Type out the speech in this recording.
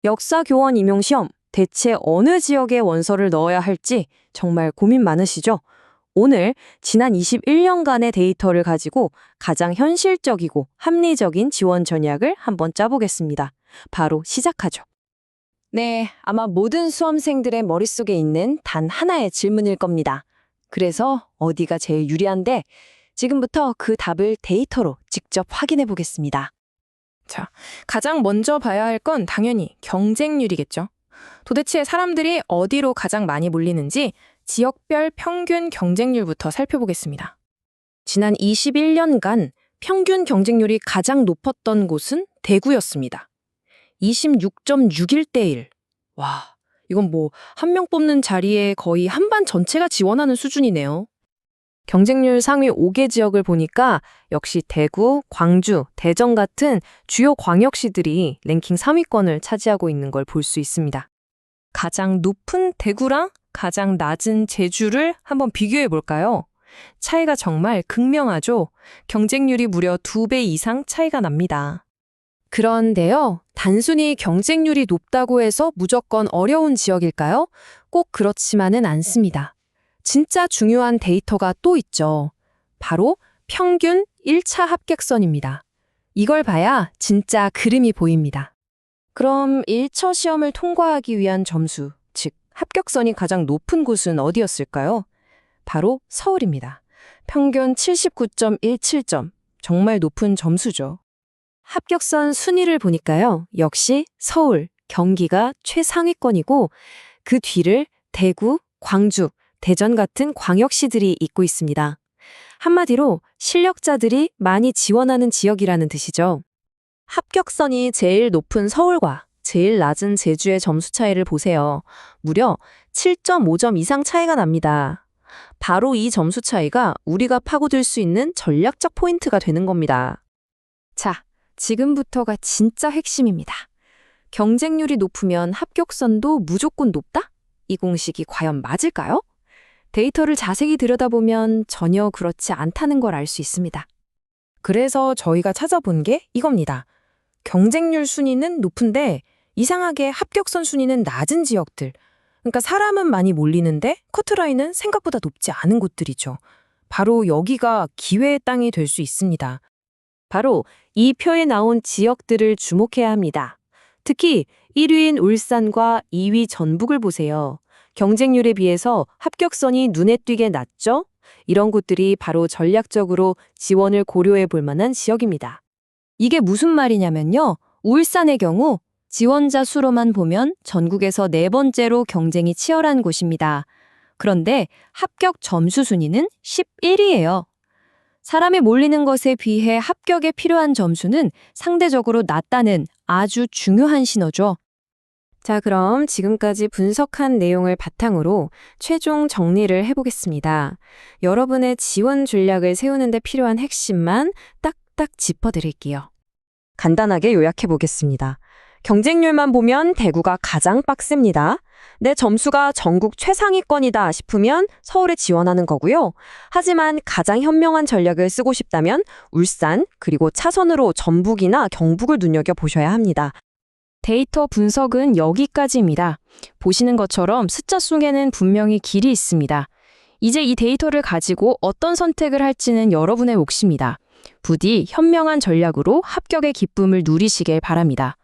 역사 교원 임용 시험, 대체 어느 지역에 원서를 넣어야 할지 정말 고민 많으시죠? 오늘 지난 21년간의 데이터를 가지고 가장 현실적이고 합리적인 지원 전략을 한번 짜보겠습니다. 바로 시작하죠. 네, 아마 모든 수험생들의 머릿속에 있는 단 하나의 질문일 겁니다. 그래서 어디가 제일 유리한데 지금부터 그 답을 데이터로 직접 확인해 보겠습니다. 자, 가장 먼저 봐야 할 건 당연히 경쟁률이겠죠. 도대체 사람들이 어디로 가장 많이 몰리는지 지역별 평균 경쟁률부터 살펴보겠습니다. 지난 21년간 평균 경쟁률이 가장 높았던 곳은 대구였습니다. 26.61대 1. 와, 이건 뭐 한 명 뽑는 자리에 거의 한반 전체가 지원하는 수준이네요. 경쟁률 상위 5개 지역을 보니까 역시 대구, 광주, 대전 같은 주요 광역시들이 랭킹 3위권을 차지하고 있는 걸 볼 수 있습니다. 가장 높은 대구랑 가장 낮은 제주를 한번 비교해 볼까요? 차이가 정말 극명하죠? 경쟁률이 무려 2배 이상 차이가 납니다. 그런데요, 단순히 경쟁률이 높다고 해서 무조건 어려운 지역일까요? 꼭 그렇지만은 않습니다. 진짜 중요한 데이터가 또 있죠. 바로 평균 1차 합격선입니다. 이걸 봐야 진짜 그림이 보입니다. 그럼 1차 시험을 통과하기 위한 점수, 즉 합격선이 가장 높은 곳은 어디였을까요? 바로 서울입니다. 평균 79.17점, 정말 높은 점수죠. 합격선 순위를 보니까요, 역시 서울, 경기가 최상위권이고 그 뒤를 대구, 광주, 대전 같은 광역시들이 잇고 있습니다. 한마디로 실력자들이 많이 지원하는 지역이라는 뜻이죠. 합격선이 제일 높은 서울과 제일 낮은 제주의 점수 차이를 보세요. 무려 7.5점 이상 차이가 납니다. 바로 이 점수 차이가 우리가 파고들 수 있는 전략적 포인트가 되는 겁니다. 자, 지금부터가 진짜 핵심입니다. 경쟁률이 높으면 합격선도 무조건 높다? 이 공식이 과연 맞을까요? 데이터를 자세히 들여다보면 전혀 그렇지 않다는 걸 알 수 있습니다. 그래서 저희가 찾아본 게 이겁니다. 경쟁률 순위는 높은데 이상하게 합격선 순위는 낮은 지역들. 그러니까 사람은 많이 몰리는데 커트라인은 생각보다 높지 않은 곳들이죠. 바로 여기가 기회의 땅이 될 수 있습니다. 바로 이 표에 나온 지역들을 주목해야 합니다. 특히 1위인 울산과 2위 전북을 보세요. 경쟁률에 비해서 합격선이 눈에 띄게 낮죠? 이런 곳들이 바로 전략적으로 지원을 고려해 볼 만한 지역입니다. 이게 무슨 말이냐면요. 울산의 경우 지원자 수로만 보면 전국에서 4번째로 경쟁이 치열한 곳입니다. 그런데 합격 점수 순위는 11위예요. 사람이 몰리는 것에 비해 합격에 필요한 점수는 상대적으로 낮다는 아주 중요한 신호죠. 자, 그럼 지금까지 분석한 내용을 바탕으로 최종 정리를 해보겠습니다. 여러분의 지원 전략을 세우는 데 필요한 핵심만 딱딱 짚어드릴게요. 간단하게 요약해보겠습니다. 경쟁률만 보면 대구가 가장 빡셉니다. 내 점수가 전국 최상위권이다 싶으면 서울에 지원하는 거고요. 하지만 가장 현명한 전략을 쓰고 싶다면 울산, 그리고 차선으로 전북이나 경북을 눈여겨보셔야 합니다. 데이터 분석은 여기까지입니다. 보시는 것처럼 숫자 속에는 분명히 길이 있습니다. 이제 이 데이터를 가지고 어떤 선택을 할지는 여러분의 몫입니다. 부디 현명한 전략으로 합격의 기쁨을 누리시길 바랍니다.